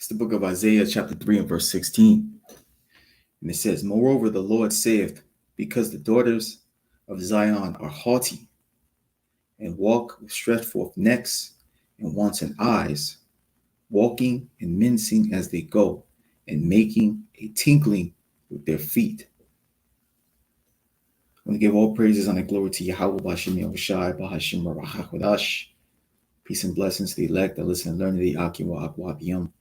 It's the book of Isaiah, chapter 3 and verse 16. And it says, Moreover, the Lord saith, because the daughters of Zion are haughty, and walk with stretched forth necks and wanton eyes, walking and mincing as they go, and making a tinkling with their feet. I want to give all praises and glory to Yahweh Bashim Yahushai Bahashim Rahakodash. Peace and blessings to the elect that listen and learn to the Akiwa Akwabiyam,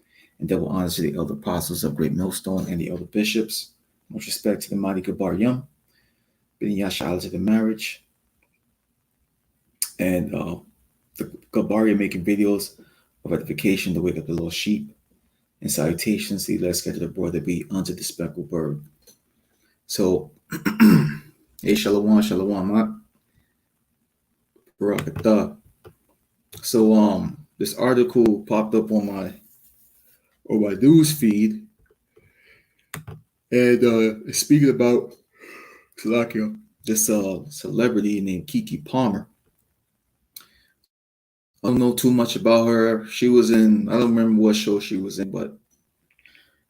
and double honors to the elder apostles of Great Millstone and the elder bishops. Much respect to the mighty Gabar Yum, bidding Yasha to the marriage. And the Gabaria making videos of edification to wake up the lost sheep. And salutations to the elect scattered abroad that be unto the speckled bird. So, hey, shalom, barakatah. So, this article popped up on my news feed, and it's speaking about this celebrity named Keke Palmer. I don't know too much about her. She was in, I don't remember what show she was in, but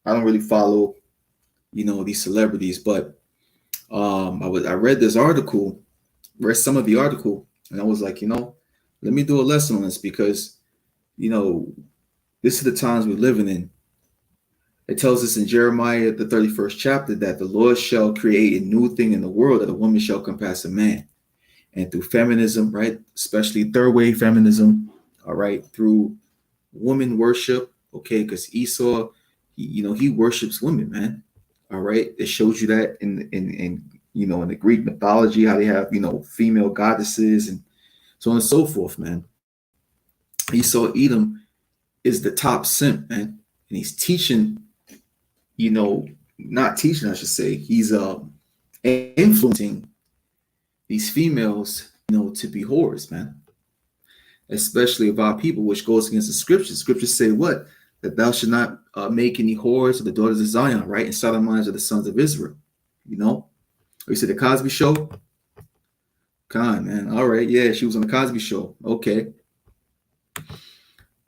I don't really follow, these celebrities. But I read this article, read some of the article, and I was like, let me do a lesson on this because, this is the times we're living in. It tells us in Jeremiah, the 31st chapter, that the Lord shall create a new thing in the world, that a woman shall compass a man. And through feminism, right, especially third wave feminism, all right, through woman worship, okay, because Esau, he worships women, man, all right. It shows you that in the Greek mythology, how they have, female goddesses and so on and so forth, man. Esau Edom is the top simp, man, and he's teaching, not teaching, I should say, he's influencing these females, to be whores, man. Especially of our people, which goes against the scriptures. Scriptures say what? That thou should not make any whores of the daughters of Zion, right? And sodomize of the sons of Israel. You said the Cosby Show? Come on, man. All right, yeah, she was on the Cosby Show. Okay.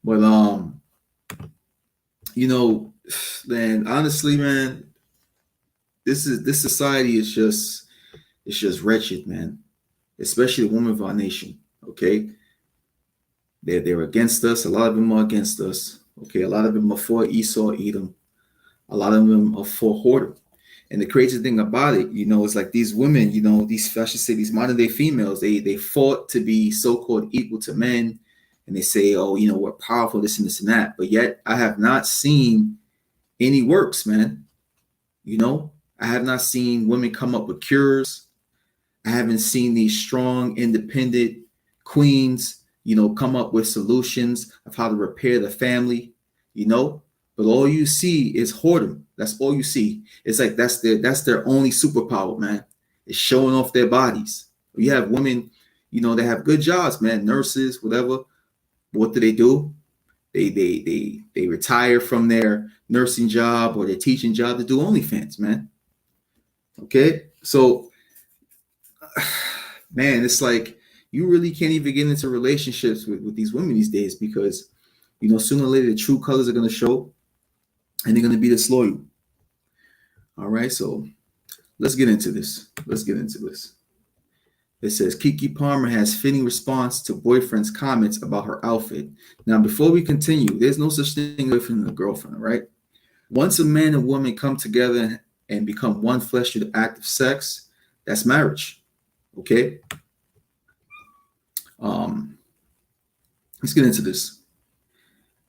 But man, honestly, man, this society is just wretched, man. Especially the women of our nation. Okay. They're against us. A lot of them are against us. Okay. A lot of them are for Esau, Edom. A lot of them are for whoredom. And the crazy thing about it, it's like these women, these modern day females, they fought to be so-called equal to men. And they say, oh, we're powerful, this and this and that. But yet I have not seen any works, man. I have not seen women come up with cures. I haven't seen these strong, independent queens, come up with solutions of how to repair the family, but all you see is whoredom. That's all you see. It's like that's their only superpower, man. It's showing off their bodies. You have women, they have good jobs, man, nurses, whatever. What do? They retire from their nursing job or their teaching job to do OnlyFans, man. Okay, so man, it's like you really can't even get into relationships with these women these days because sooner or later the true colors are going to show and they're going to be disloyal. All right, so let's get into this. It says Keke Palmer has fitting response to boyfriend's comments about her outfit. Now, before we continue, there's no such thing as boyfriend and a girlfriend, right? Once a man and woman come together and become one flesh through the act of sex, that's marriage. Okay. Let's get into this.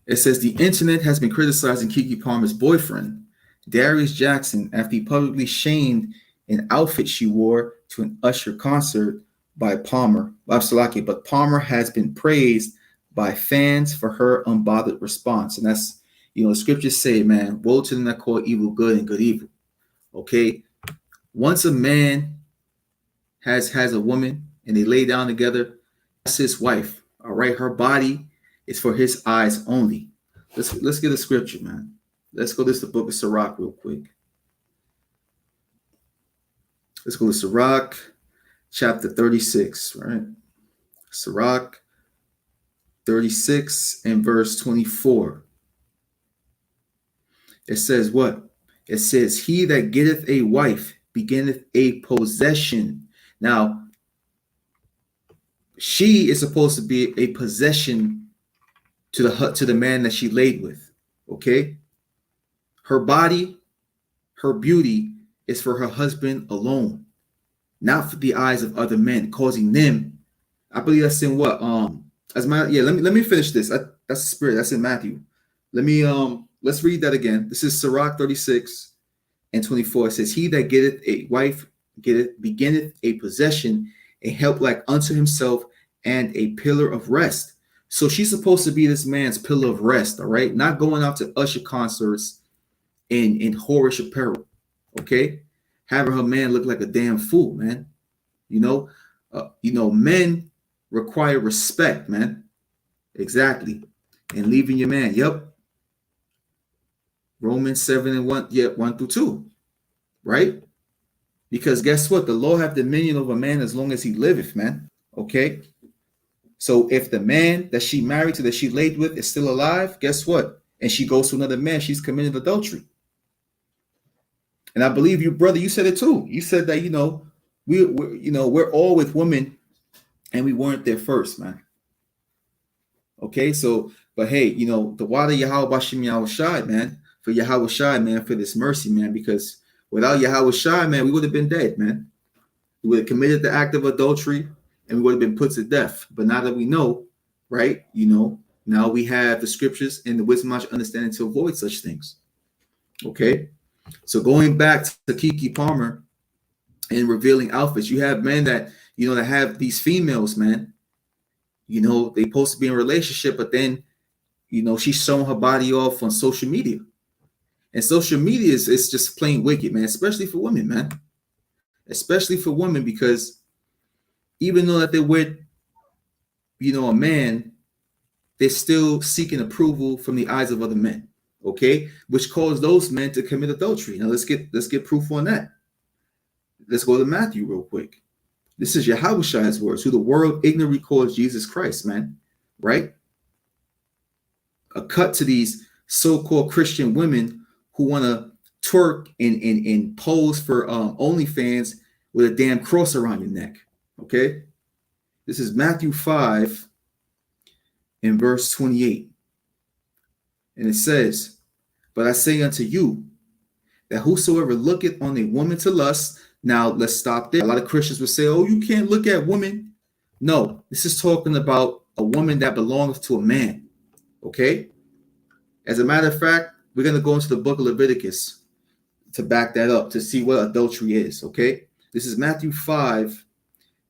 It says the internet has been criticizing Keke Palmer's boyfriend, Darius Jackson, after he publicly shamed an outfit she wore to an Usher concert by Palmer. But Palmer has been praised by fans for her unbothered response. And that's, the scriptures say, man, woe to them that call evil good and good evil. Okay. Once a man has a woman and they lay down together, that's his wife. All right. Her body is for his eyes only. Let's get a scripture, man. Let's go to the book of Sirach real quick. Let's go to Sirach chapter 36, right? Sirach 36 and verse 24. It says what? It says, he that getteth a wife beginneth a possession. Now, she is supposed to be a possession to the man that she laid with. Okay? Her body, her beauty is for her husband alone, not for the eyes of other men, causing them. I believe that's in what? As my yeah, let me finish this. That's the spirit. That's in Matthew. Let's read that again. This is Sirach 36 and 24. It says, he that getteth a wife beginneth a possession, a help like unto himself, and a pillar of rest. So she's supposed to be this man's pillar of rest, all right? Not going out to usher concerts in whorish apparel, okay? Having her man look like a damn fool, man. Men require respect, man. Exactly. And leaving your man. Yep. Romans 7 and 1, 1 through 2, right? Because guess what? The Lord have dominion over man as long as he liveth, man. Okay. So if the man that she married to, that she laid with, is still alive, guess what? And she goes to another man, she's committed adultery. And I believe you, brother, you said it too. You said that, we're all with women and we weren't there first, man. Okay, so, but hey, the water Yahweh Bashim Yahweh Shai, man, for Yahweh Shai, man, for this mercy, man, because without Yahweh Shai, man, we would have been dead, man. We would have committed the act of adultery and we would have been put to death. But now that we know, right, now we have the scriptures and the wisdom and understanding to avoid such things. Okay, so going back to Kiki Palmer and revealing outfits, you have men that, that have these females, man, they supposed to be in a relationship, but then, she's showing her body off on social media. And social media is just plain wicked, man, especially for women, man. Especially for women, because even though that they're with, a man, they're still seeking approval from the eyes of other men, okay? Which cause those men to commit adultery. Now let's get proof on that. Let's go to Matthew real quick. This is Yahweh's words, who the world ignorantly calls Jesus Christ, man, right? A cut to these so-called Christian women who want to twerk and pose for OnlyFans with a damn cross around your neck, okay? This is Matthew 5 in verse 28. And it says, but I say unto you, that whosoever looketh on a woman to lust. Now, let's stop there. A lot of Christians will say, oh, you can't look at women. No, this is talking about a woman that belongs to a man, okay? As a matter of fact, we're going to go into the book of Leviticus to back that up, to see what adultery is, okay? This is Matthew 5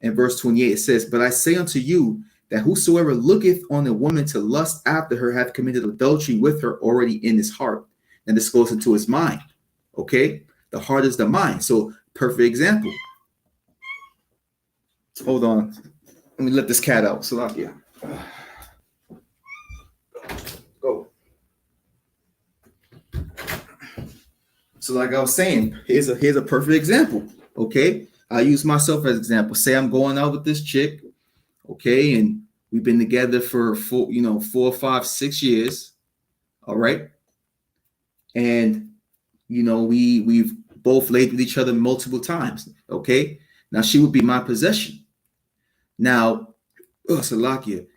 and verse 28. It says, but I say unto you, that whosoever looketh on a woman to lust after her hath committed adultery with her already in his heart. And this goes into his mind, okay? The heart is the mind. So, perfect example. Hold on. Let me let this cat out. Salakia. Go. So, like I was saying, here's a perfect example. Okay. I use myself as an example. Say I'm going out with this chick. Okay, and we've been together for 4, 5, 6 years. All right. And we've both laid with each other multiple times. Okay. Now she would be my possession. Now, Salakia,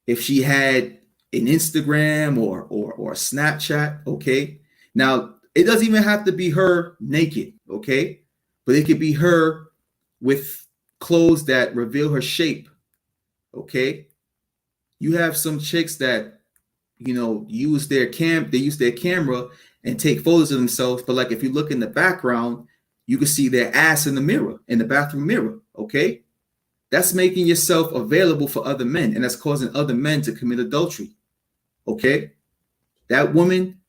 if she had an Instagram or Snapchat, okay. Now it doesn't even have to be her naked, okay, but it could be her with clothes that reveal her shape, okay. You have some chicks that use their camera and take photos of themselves, but like if you look in the background, you can see their ass in the mirror, in the bathroom mirror, okay. That's making yourself available for other men, and that's causing other men to commit adultery. Okay? That woman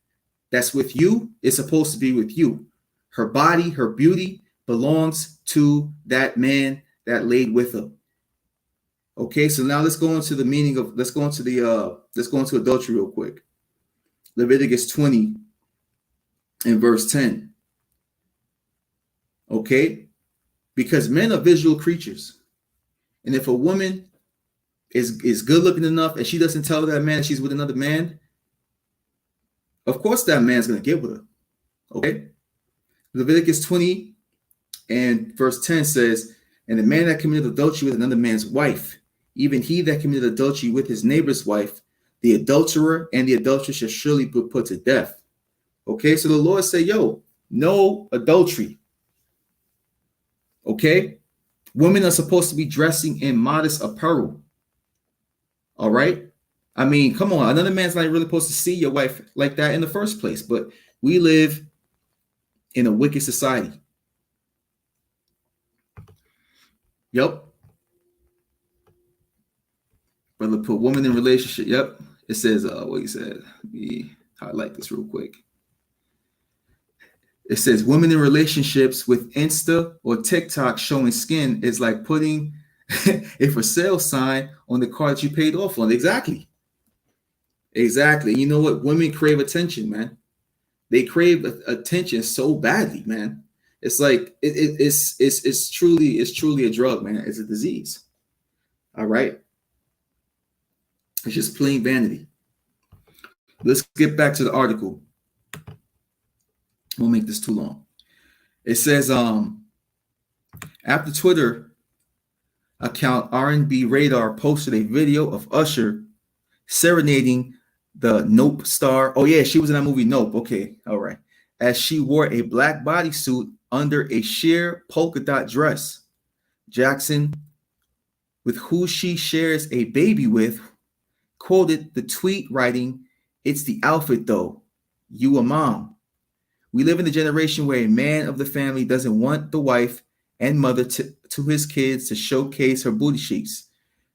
that's with you is supposed to be with you. Her body, her beauty belongs to that man that laid with her. Okay, so now let's go into the meaning of let's go into adultery real quick. Leviticus 20 and verse 10. Okay? Because men are visual creatures. And if a woman is good looking enough and she doesn't tell that man she's with another man, of course that man's going to get with her. Okay. Leviticus 20 and verse 10 says, and the man that committed adultery with another man's wife, even he that committed adultery with his neighbor's wife, the adulterer and the adulteress shall surely be put to death. Okay, so the Lord say, yo, no adultery. Okay, women are supposed to be dressing in modest apparel. All right, I mean, come on, another man's not really supposed to see your wife like that in the first place, but we live in a wicked society. Yep. Brother put woman in relationship. Yep. It says, what he said. Let me highlight this real quick. It says women in relationships with Insta or TikTok showing skin is like putting a for sale sign on the car that you paid off on. Exactly. Exactly. You know what? Women crave attention, man. They crave attention so badly, man. It's like it's truly a drug, man. It's a disease. All right. It's just plain vanity. Let's get back to the article. Won't make this too long. It says, after Twitter account R&B Radar posted a video of Usher serenading the Nope star. Oh yeah, she was in that movie Nope. Okay, all right. As she wore a black bodysuit under a sheer polka dot dress. Jackson, with who she shares a baby with, quoted the tweet writing, "It's the outfit though. You a mom. We live in a generation where a man of the family doesn't want the wife and mother to his kids to showcase her booty cheeks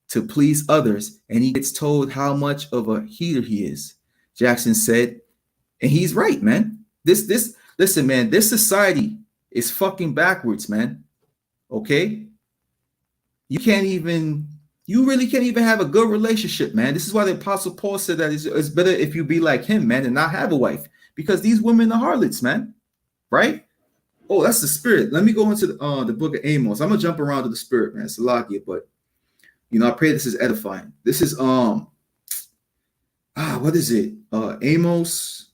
to please others, and he gets told how much of a heater he is," Jackson said. And he's right, man. Listen, man, this society is fucking backwards, man. Okay? You really can't even have a good relationship, man. This is why the Apostle Paul said that it's better if you be like him, man, and not have a wife. Because these women are harlots, man. Right? Oh, that's the spirit. Let me go into the book of Amos. I'm gonna jump around to the spirit, man. Salakia, but I pray this is edifying. This is what is it? Amos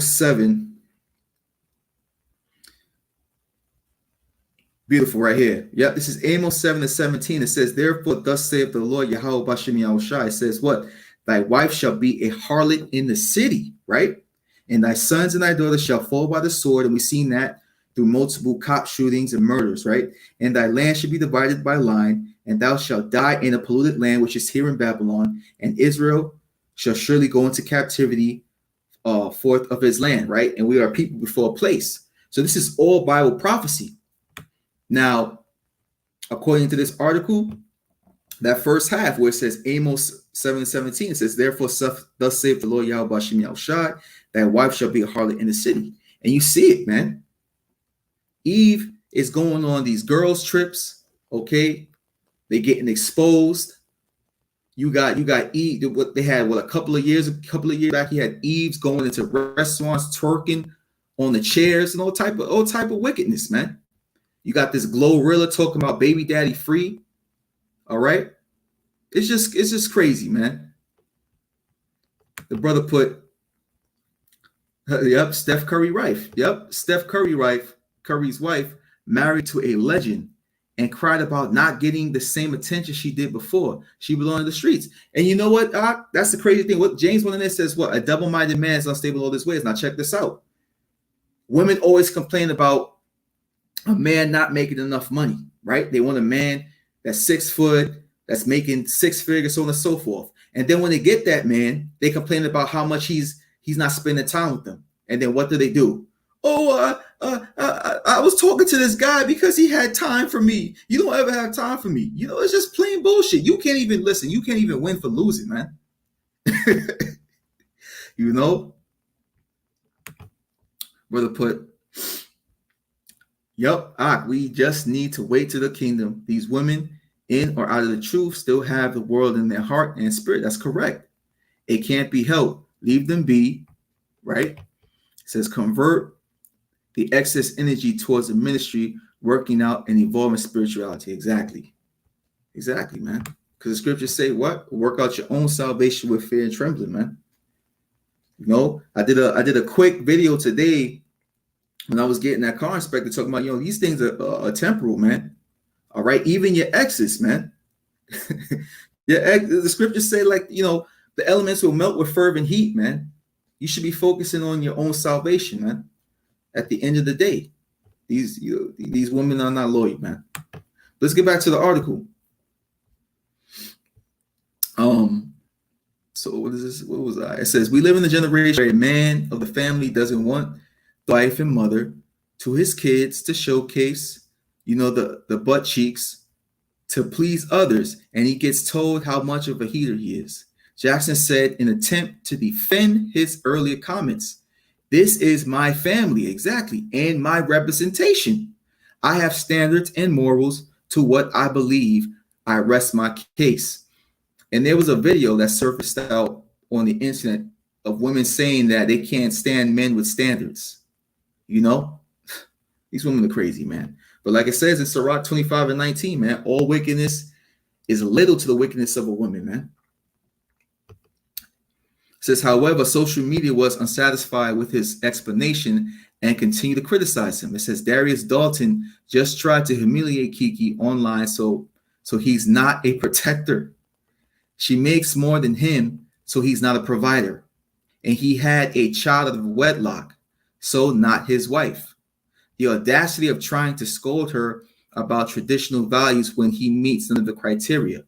7. Beautiful right here. Yep, this is Amos 7:17. It says, therefore, thus saith the Lord Yahweh Bashem Yahushai. It says what? Thy wife shall be a harlot in the city, right? And thy sons and thy daughters shall fall by the sword. And we've seen that through multiple cop shootings and murders, right? And thy land shall be divided by line, and thou shalt die in a polluted land, which is here in Babylon. And Israel shall surely go into captivity forth of his land, right? And we are people before a place. So this is all Bible prophecy. Now, according to this article, that first half where it says Amos 7:17, it says, therefore, thus saith the Lord Yahweh Bashem Yahushai, thy wife shall be a harlot in the city. And you see it, man. Eve is going on these girls' trips, okay? They getting exposed. You got Eve. What they had, a couple of years back, you had Eve's going into restaurants, twerking on the chairs, and all type of wickedness, man. You got this Glorilla talking about baby daddy free. All right. It's just crazy, man. The brother put, yep, Steph Curry wife. Yep, Steph Curry's wife married to a legend and cried about not getting the same attention she did before. She belonged to the streets. And you know what? That's the crazy thing. What James 1:8 says, what? A double-minded man is unstable all his ways. Now check this out. Women always complain about a man not making enough money, right? They want a man that's 6 foot, that's making 6 figures, so on and so forth. And then when they get that man, they complain about how much he's not spending time with them. And then what do? Oh, I was talking to this guy because he had time for me. You don't ever have time for me. It's just plain bullshit. You can't even listen. You can't even win for losing, man. Brother put, yep, we just need to wait to the kingdom. These women, in or out of the truth, still have the world in their heart and spirit. That's correct. It can't be helped. Leave them be, right? It says convert the excess energy towards the ministry, working out and evolving spirituality. Exactly, man. Because the scriptures say what? Work out your own salvation with fear and trembling, man. You know, I did a quick video today when I was getting that car inspector talking about, these things are temporal, man. All right, even your exes, man. The scriptures say, like, the elements will melt with fervent heat, man. You should be focusing on your own salvation, man. At the end of the day, these women are not loyal, man. Let's get back to the article. So what is this? What was I? It says, we live in a generation where a man of the family doesn't want the wife and mother to his kids to showcase, the butt cheeks to please others, and he gets told how much of a heater he is. Jackson said in an attempt to defend his earlier comments, "This is my family, exactly, and my representation. I have standards and morals to what I believe. I rest my case." And there was a video that surfaced out on the internet of women saying that they can't stand men with standards. These women are crazy, man. But like it says in Sirach 25:19, man, all wickedness is little to the wickedness of a woman, man. It says, however, social media was unsatisfied with his explanation and continued to criticize him. It says, Darius Dalton just tried to humiliate Kiki online, so he's not a protector. She makes more than him, so he's not a provider. And he had a child out of wedlock, so not his wife. The audacity of trying to scold her about traditional values when he meets none of the criteria.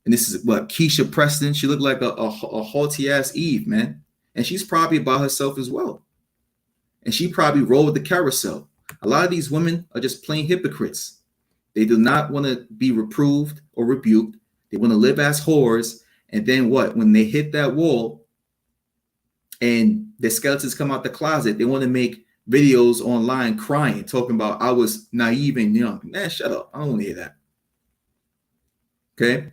And this is what Keisha Preston. She looked like a haughty ass Eve, man. And she's probably about herself as well. And she probably rolled the carousel. A lot of these women are just plain hypocrites. They do not want to be reproved or rebuked. They want to live as whores. And then what? When they hit that wall and their skeletons come out the closet, they want to make videos online crying, talking about I was naive and young. Man, shut up. I don't want to hear that. Okay.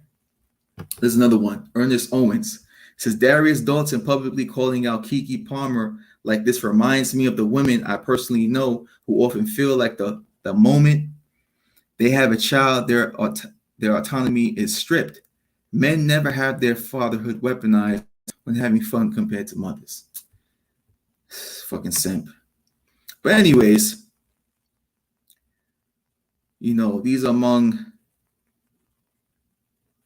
There's another one. Ernest Owens says, Darius Dalton publicly calling out Keke Palmer like this reminds me of the women I personally know who often feel like the moment they have a child, their autonomy is stripped. Men never have their fatherhood weaponized when having fun compared to mothers. Fucking simp. But anyways, these are among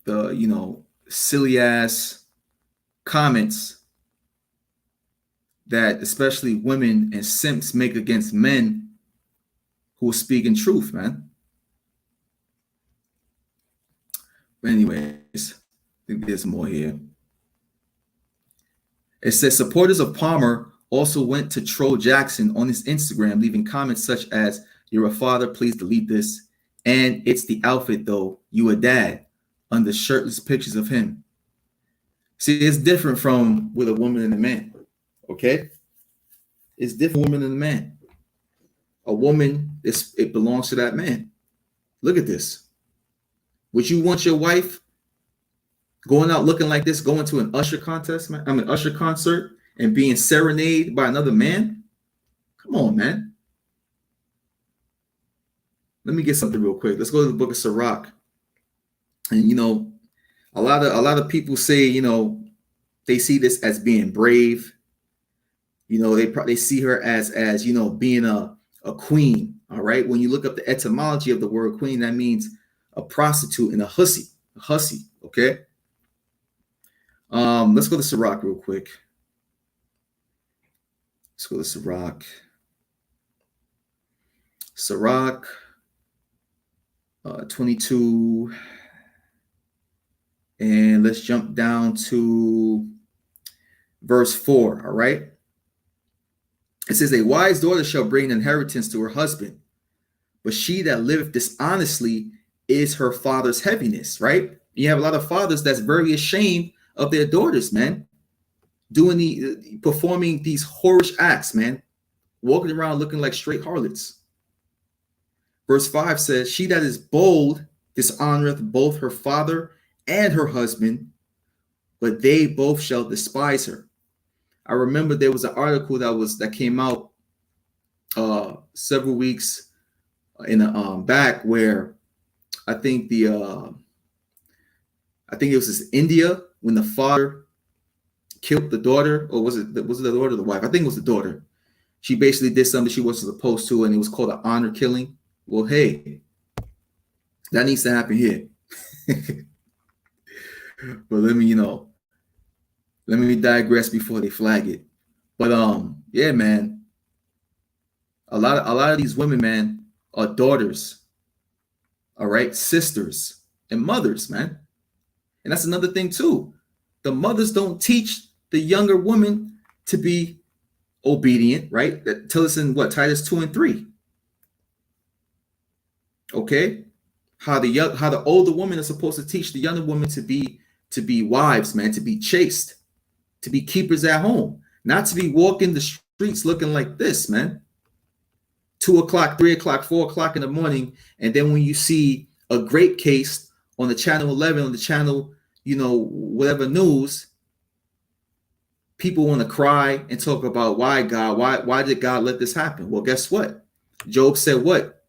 the, silly ass comments that especially women and simps make against men who are speaking truth, man. But anyways, I think there's more here. It says supporters of Palmer also went to troll Jackson on his Instagram, leaving comments such as, "You're a father, please delete this," and "It's the outfit though, you a dad," under shirtless pictures of him. See, it's different from with a woman and a man, okay? It's different woman and a man. A woman, it belongs to that man. Look at this. Would you want your wife going out looking like this, going to an Usher contest, man? Usher concert and being serenaded by another man? Come on, man. Let me get something real quick. Let's go to the book of Sirach. And a lot of people say, they see this as being brave. They see her as being a queen. All right. When you look up the etymology of the word queen, that means a prostitute and a hussy. Okay. Let's go to Sirach real quick. Let's go to Sirach. Sirach 22. And let's jump down to verse 4. All right. It says, a wise daughter shall bring inheritance to her husband, but she that liveth dishonestly is her father's heaviness, right? You have a lot of fathers that's very ashamed of their daughters, man, performing these whorish acts, man, walking around looking like straight harlots. Verse 5 says, she that is bold dishonoreth both her father and her husband, but they both shall despise her. I remember there was an article that came out several weeks in back where I think the I think it was this India when the father killed the daughter, or was it the daughter or the wife? I think it was the daughter. She basically did something she wasn't supposed to, and it was called an honor killing. Well, hey, that needs to happen here. But let me digress before they flag it. But yeah, man, a lot of these women, man, are daughters, all right, sisters and mothers, man. And that's another thing too. The mothers don't teach the younger woman to be obedient, right? That tell us in what Titus 2 and 3. Okay, how the older woman is supposed to teach the younger woman to be wives, man, to be chaste, to be keepers at home, not to be walking the streets looking like this, man. 2 o'clock, 3 o'clock, 4 o'clock in the morning, and then when you see a grape case on the channel 11, on the channel, whatever news, people want to cry and talk about why did God let this happen? Well, guess what? Job said what?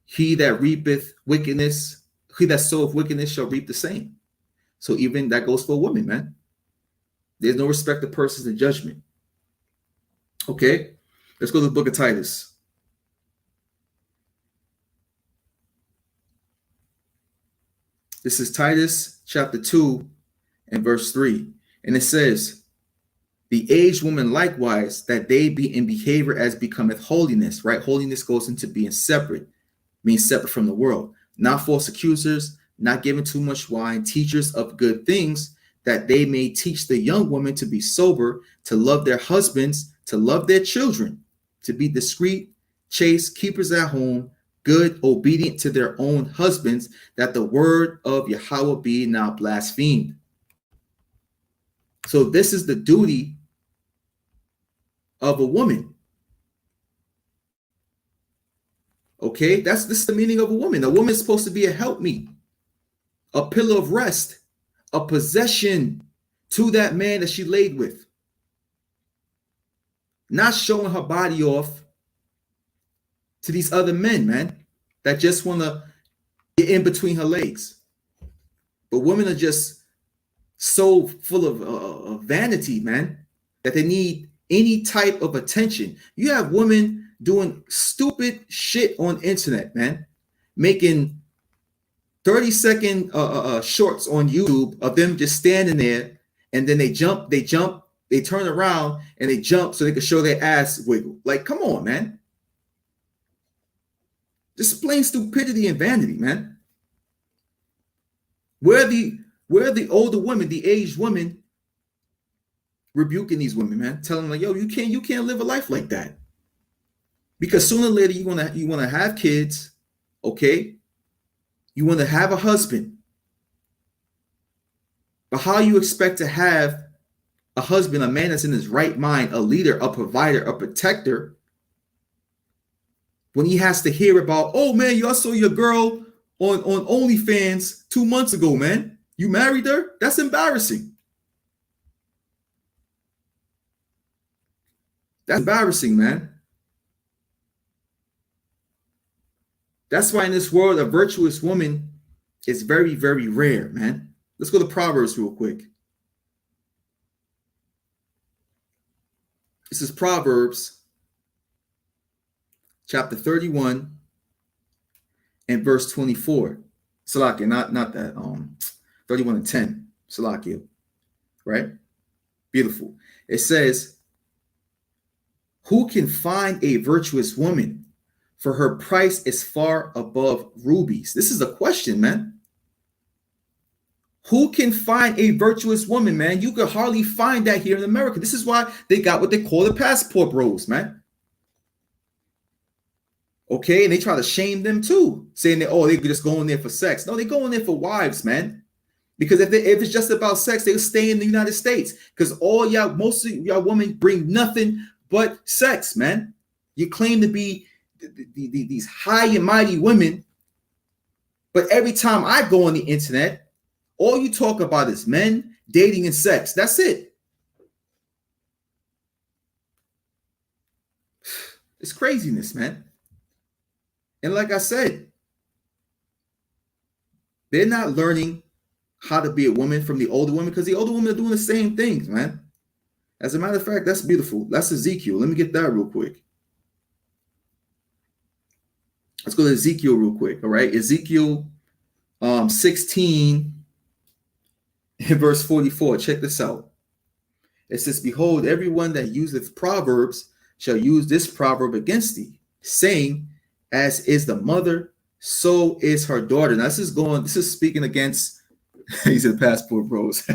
He that reapeth wickedness, he that soweth wickedness shall reap the same. So even that goes for a woman, man. There's no respect of persons in judgment. Okay, let's go to the book of Titus. This is Titus chapter 2 and verse 3. And it says, the aged woman likewise, that they be in behavior as becometh holiness, right? Holiness goes into being separate from the world. Not false accusers, not giving too much wine, teachers of good things, that they may teach the young women to be sober, to love their husbands, to love their children, to be discreet, chaste, keepers at home, good, obedient to their own husbands, that the word of Yahweh be not blasphemed. So this is the duty of a woman. Okay, this is the meaning of a woman. A woman is supposed to be a helpmeet, a pillar of rest, a possession to that man that she laid with. Not showing her body off to these other men, man, that just want to get in between her legs. But women are just so full of vanity, man, that they need any type of attention. You have women doing stupid shit on internet, man, making 30-second shorts on YouTube of them just standing there, and then they jump, they turn around and they jump so they can show their ass wiggle. Like, come on, man. Just plain stupidity and vanity, man. Where are the older women, the aged women, rebuking these women, man, telling them like, yo, you can't live a life like that. Because sooner or later you want to have kids, okay? You want to have a husband. But how you expect to have a husband, a man that's in his right mind, a leader, a provider, a protector, when he has to hear about, oh man, you saw your girl on OnlyFans 2 months ago, man. You married her? That's embarrassing. That's embarrassing, man. That's why in this world, a virtuous woman is very, very rare, man. Let's go to Proverbs real quick. This is Proverbs chapter 31 and verse 24. Salakia, not that. 31 and 10. Salakia. Right? Beautiful. It says, who can find a virtuous woman? For her price is far above rubies. This is a question, man. Who can find a virtuous woman, man? You could hardly find that here in America. This is why they got what they call the passport bros, man. Okay, and they try to shame them too, saying that, oh, they just go in there for sex. No, they go in there for wives, man. Because if it's just about sex, they'll stay in the United States. Because most of y'all women bring nothing but sex, man. You claim to be these high and mighty women, but every time I go on the internet, all you talk about is men, dating, and sex. That's it. It's craziness, man. And like I said, they're not learning how to be a woman from the older women, because the older women are doing the same things, man. As a matter of fact, that's beautiful. That's Ezekiel. Let me get that real quick. Let's go to Ezekiel real quick. All right. Ezekiel 16 in verse 44. Check this out. It says, behold, everyone that useth proverbs shall use this proverb against thee, saying, as is the mother, so is her daughter. Now, this is speaking against, these are the passport bros.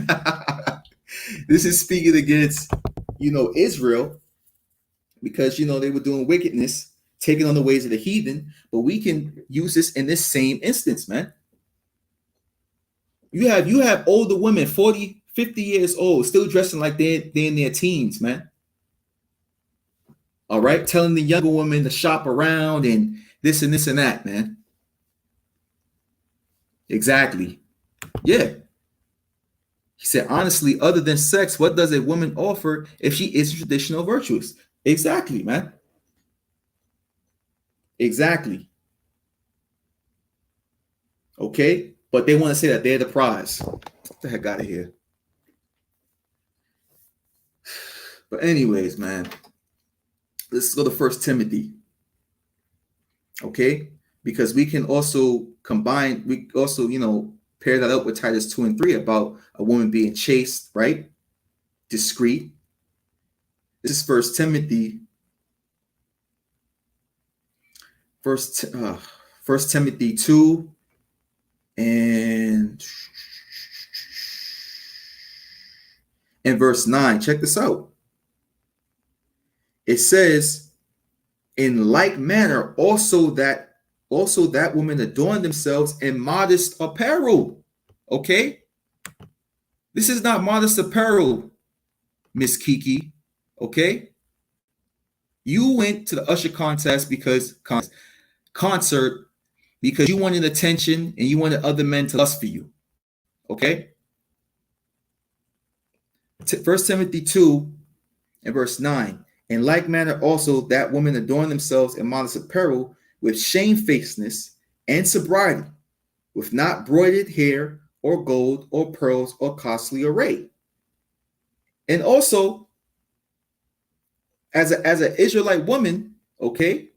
This is speaking against, Israel, because, they were doing wickedness, taking on the ways of the heathen. But we can use this in this same instance, man. You have older women, 40, 50 years old, still dressing like they're in their teens, man. All right, telling the younger women to shop around and this and this and that, man. Exactly. Yeah. He said, honestly, other than sex, what does a woman offer if she is traditional virtuous? Exactly, man. Exactly. Okay, but they want to say that they're the prize. Get the heck out of here. But anyways, man, let's go to 1 Timothy. Okay, because we can also combine, we also, pair that up with Titus 2 and 3 about a woman being chaste, right? Discreet. This is 1 Timothy. First Timothy 2 and verse 9. Check this out. It says, in like manner, also that women adorn themselves in modest apparel. Okay? This is not modest apparel, Miss Kiki. Okay? You went to the usher contest concert because you wanted attention and you wanted other men to lust for you. Okay? 1 Timothy 2 and verse 9. In like manner also that women adorn themselves in modest apparel with shamefacedness and sobriety, with not broidered hair or gold or pearls or costly array. And also, as an Israelite woman, okay,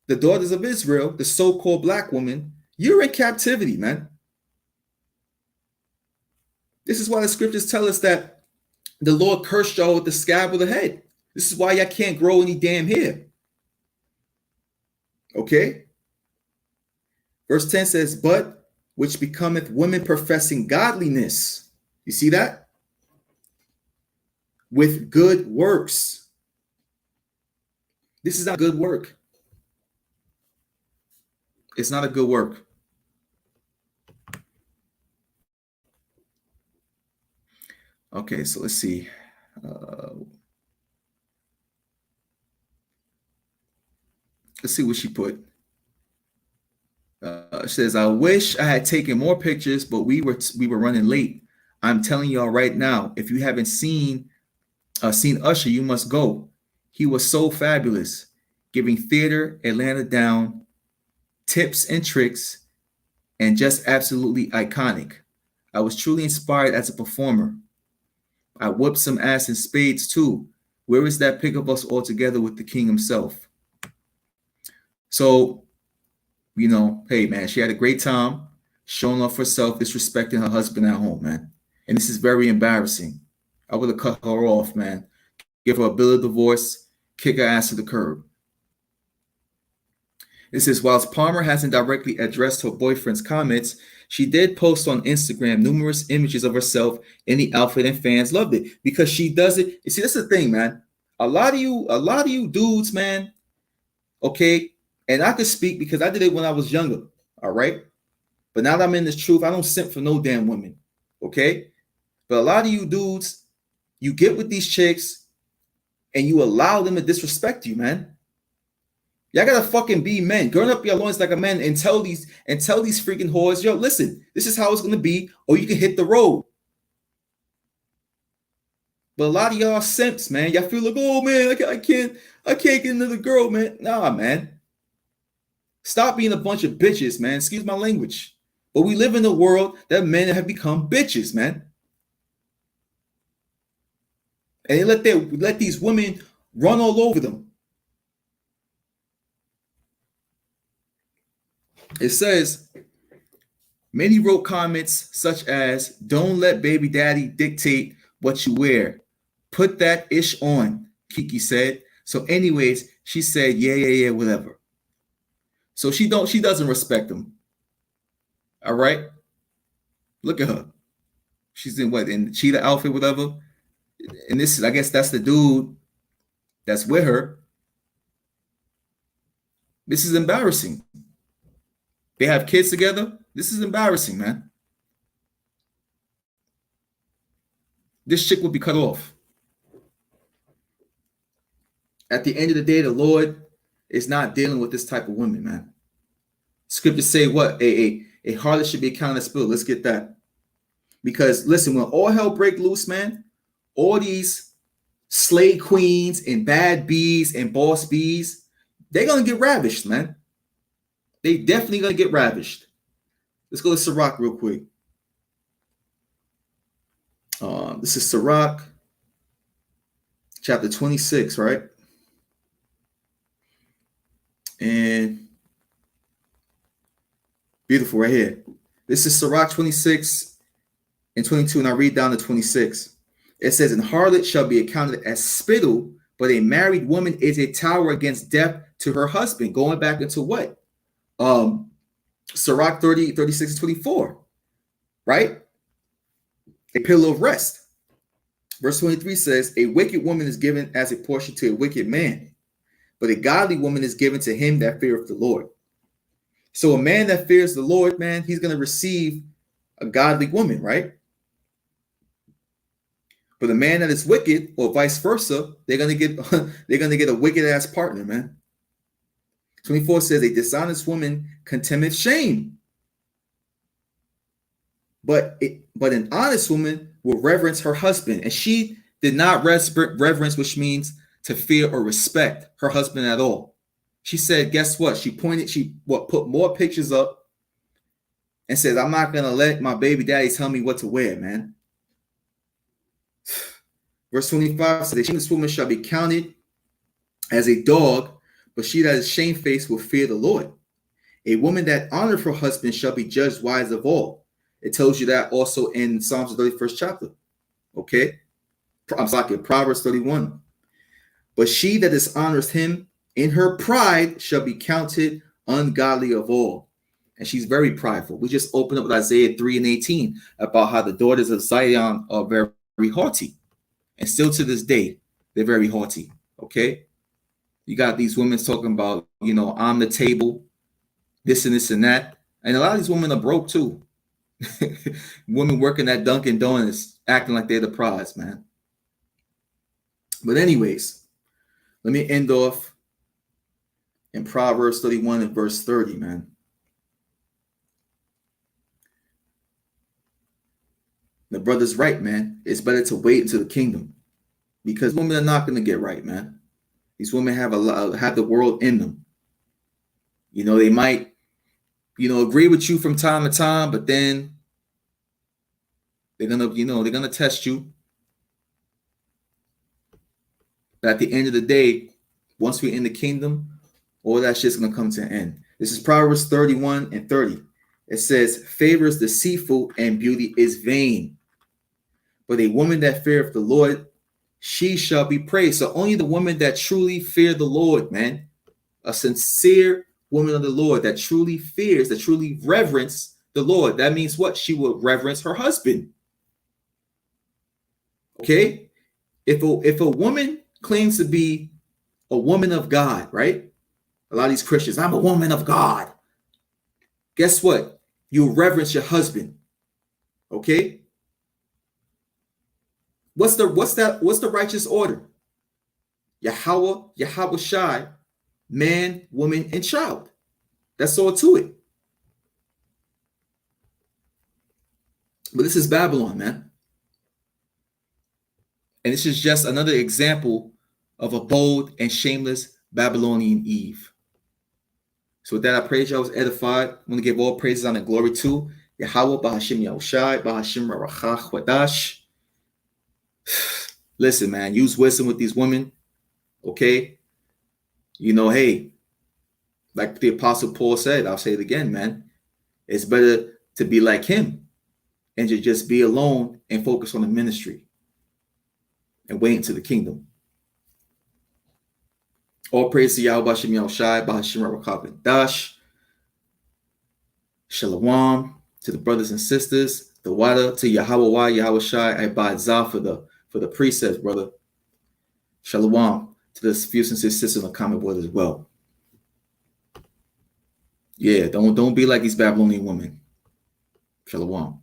the daughters of Israel, the so-called black woman, you're in captivity, man. This is why the scriptures tell us that the Lord cursed y'all with the scab of the head. This is why y'all can't grow any damn hair. Okay? Verse 10 says, but which becometh women professing godliness. You see that? With good works. This is not good work. It's not a good work. Okay, so let's see. Let's see what she put. She says, I wish I had taken more pictures, but we were running late. I'm telling y'all right now, if you haven't seen Usher, you must go. He was so fabulous, giving theater Atlanta down, tips and tricks, and just absolutely iconic. I was truly inspired as a performer. I whooped some ass in spades too. Where is that pic of us all together with the king himself? So, hey, man, she had a great time showing off herself, disrespecting her husband at home, man. And this is very embarrassing. I would have cut her off, man. Give her a bill of divorce, kick her ass to the curb. It says, whilst Palmer hasn't directly addressed her boyfriend's comments, she did post on Instagram numerous images of herself in the outfit, and fans loved it because she does it. You see, that's the thing, man. A lot of you dudes, man, okay, and I could speak because I did it when I was younger, all right? But now that I'm in this truth, I don't simp for no damn women, okay? But a lot of you dudes, you get with these chicks and you allow them to disrespect you, man. Y'all gotta fucking be men. Gird up your loins like a man and tell these freaking whores, yo, listen, this is how it's gonna be, or you can hit the road. But a lot of y'all simps, man. Y'all feel like, oh man, I can't get another girl, man. Nah, man. Stop being a bunch of bitches, man. Excuse my language. But we live in a world that men have become bitches, man. And they let these women run all over them. It says, many wrote comments such as, don't let baby daddy dictate what you wear. Put that ish on, Kiki said. So anyways, she said, yeah, whatever. So she doesn't respect him. All right? Look at her. She's in what? In the cheetah outfit, whatever. And this is, I guess that's the dude that's with her. This is embarrassing. They have kids together. This is embarrassing, man. This chick will be cut off. At the end of the day, the Lord is not dealing with this type of women, man. Scriptures say what? A harlot should be accounted as spilled. Let's get that. Because listen, when all hell break loose, man, all these slave queens and bad bees and boss bees, they're going to get ravished, man. They definitely going to get ravished. Let's go to Sirach real quick. This is Sirach, chapter 26, right? And beautiful right here. This is Sirach 26 and 22, and I read down to 26. It says, and harlot shall be accounted as spittle, but a married woman is a tower against death to her husband. Going back into what? Sirach 30, 36 and 24, right? A pillow of rest. Verse 23 says, a wicked woman is given as a portion to a wicked man, but a godly woman is given to him that feareth the Lord. So a man that fears the Lord, man, he's going to receive a godly woman, right? But a man that is wicked, or vice versa, they're going to get a wicked ass partner, man. 24 says, a dishonest woman contemneth shame, but an honest woman will reverence her husband. And she did not reverence, which means to fear or respect her husband at all. She said, guess what? She put more pictures up and said, I'm not going to let my baby daddy tell me what to wear, man. Verse 25 says, the shameless woman shall be counted as a dog, but she that is shamefaced will fear the Lord. A woman that honoreth her husband shall be judged wise of all. It tells you that also in Psalms 31st chapter. Okay? I'm sorry, Proverbs 31. But she that dishonors him in her pride shall be counted ungodly of all. And she's very prideful. We just opened up with Isaiah 3 and 18 about how the daughters of Zion are very, very haughty. And still to this day, they're very haughty. Okay? You got these women talking about, I'm the table, this and that. And a lot of these women are broke too. Women working at Dunkin' Donuts acting like they're the prize, man. But anyways, let me end off in Proverbs 31 and verse 30, man. The brother's right, man. It's better to wait until the kingdom, because women are not going to get right, man. These women have the world in them. They might, agree with you from time to time, but then they're gonna test you. But at the end of the day, once we're in the kingdom, all that shit's gonna come to an end. This is Proverbs 31 and 30. It says, favor is deceitful and beauty is vain, but a woman that feareth the Lord, she shall be praised. So only the woman that truly fear the Lord, man, a sincere woman of the Lord that truly fears, that truly reverence the Lord. That means what? She will reverence her husband. Okay? If a woman claims to be a woman of God, right? A lot of these Christians, I'm a woman of God. Guess what? You reverence your husband. Okay? What's the righteous order? Yahweh Shai, man, woman, and child. That's all to it. But this is Babylon, man. And this is just another example of a bold and shameless Babylonian Eve. So with that, I pray y'all was edified. I want to give all praises, honor, and glory to Yahweh Bahashim Yahushai, Bahashim Rachach Wadash. Listen, man, use wisdom with these women, okay? You know, hey, like the Apostle Paul said, I'll say it again, man. It's better to be like him and to just be alone and focus on the ministry and wait into the kingdom. All praise to Yahweh Bahashim Yahushai, Bahashim Rachach Wadash. Shalom to the brothers and sisters. The water to Yahweh, Yahweh Shai, I Zah for the precepts, brother. Shalom to the few sincere sisters on the comment board as well. Yeah, don't be like these Babylonian women. Shalom.